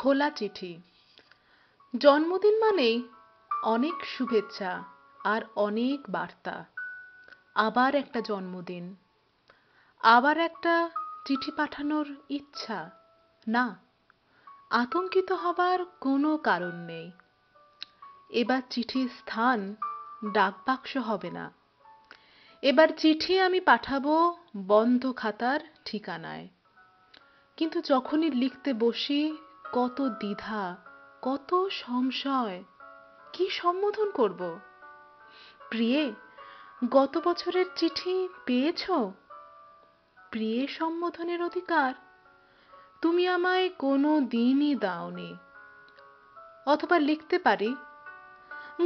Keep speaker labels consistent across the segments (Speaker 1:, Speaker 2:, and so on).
Speaker 1: খোলা চিঠি। জন্মদিন মানেই অনেক শুভেচ্ছা আর অনেক বার্তা। আবার একটা জন্মদিন, আবার একটা চিঠি পাঠানোর ইচ্ছা। না, আতঙ্কিত হবার কোনো কারণ নেই। এবার চিঠির স্থান ডাকবাক্স হবে না। এবার চিঠি আমি পাঠাবো বন্ধ খাতার ঠিকানায়। কিন্তু যখনই লিখতে বসি, কত দ্বিধা, কত সংশয়। কি সম্বোধন করব? প্রিয়ে, গত বছরের চিঠি পেয়েছো? প্রিয়ে সম্বোধনের অধিকার তুমি আমায় কোনো দিনই দাওনি। অথবা লিখতে পারি,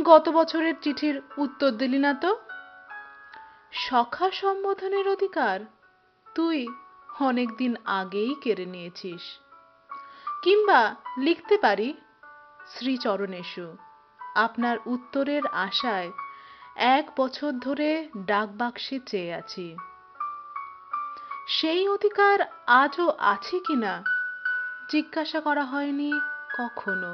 Speaker 1: গত বছরের চিঠির উত্তর দিলি না তো। সখা সম্বোধনের অধিকার তুই অনেকদিন আগেই কেড়ে নিয়েছিস। কিংবা লিখতে পারি, শ্রীচরণেষু, আপনার উত্তরের আশায় 1 বছর ধরে ডাকবাক্সে চেয়ে আছি। সেই অধিকার আজও আছে কিনা জিজ্ঞাসা করা হয়নি কখনো।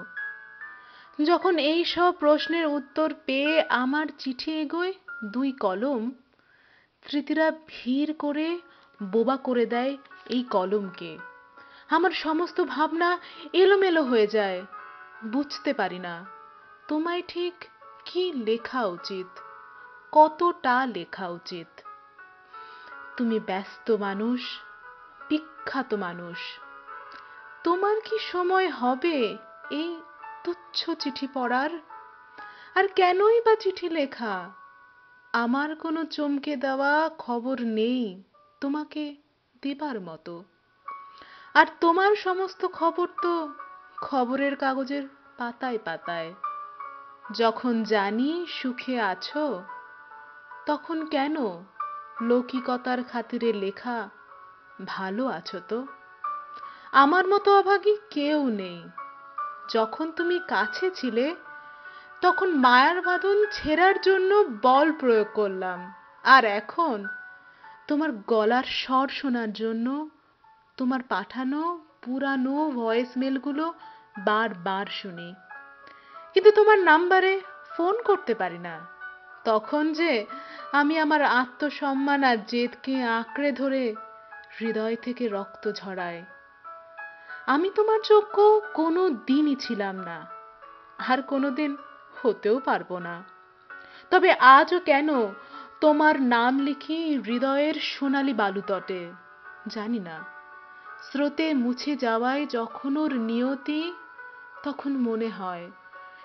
Speaker 1: যখন এই সব প্রশ্নের উত্তর পেয়ে আমার চিঠি এগোয়, 2 কলম, স্মৃতিরা ভিড় করে বোবা করে দেয় এই কলমকে। আমার সমস্ত ভাবনা এলোমেলো হয়ে যায়। বুঝতে পারি না তোমায় ঠিক কি লেখা উচিত, কতটা লেখা উচিত। তুমি ব্যস্ত মানুষ, বিখ্যাত মানুষ। তোমার কি সময় হবে এই তুচ্ছ চিঠি পড়ার? আর কেনই বা চিঠি লেখা? আমার কোনো চমকে দেওয়া খবর নেই তোমাকে দিবার মতো। আর তোমার সমস্ত খবর তো খবরের কাগজের পাতায় পাতায়। যখন জানি সুখে আছো, তখন কেন লৌকিকতার খাতিরে লেখা ভালো আছো তো? আমার মতো অভাগী কেউ নেই। যখন তুমি কাছে ছিলে, তখন মায়ার বাঁধন ছেঁড়ার জন্য বল প্রয়োগ করলাম। আর এখন তোমার গলার স্বর শোনার জন্য তোমার পাঠানো পুরানো ভয়েস মেলগুলো বারবার শুনি। কিন্তু তোমার নাম্বারে ফোন করতে পারি না। তখন যে আমি আমার আত্মসম্মান আর জেদকে আঁকড়ে ধরে হৃদয় থেকে রক্ত ঝরায়। আমি তোমার যোগ্য কোনো দিনই ছিলাম না, আর কোনোদিন হতেও পারবো না। তবে আজও কেন তোমার নাম লিখি হৃদয়ের সোনালি বালুতটে জানি না। স্রোতে মুছে যাওয়ায় যখন ওর নিয়তি, তখন মনে হয়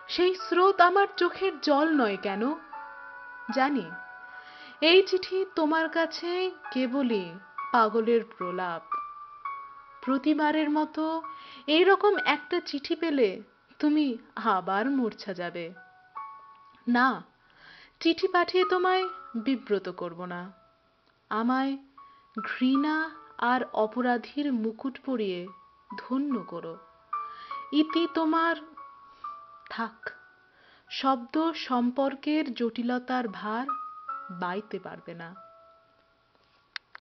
Speaker 1: সেই স্রোত আমার চোখের জল নয় কেন। জানি এই চিঠি তোমার কাছে কেবলই পাগলের প্রলাপ। প্রতিবারের মতো এইরকম একটা চিঠি পেলে তুমি আবার মূর্ছা যাবে। না, চিঠি পাঠিয়ে তোমায় বিব্রত করব না। আমায় ঘৃণা আর অপরাধীর মুকুট পরিয়ে ধন্য করো। ইতি তোমার থাক। শব্দ সম্পর্কের জটিলতার ভার বাইতে পারবে না।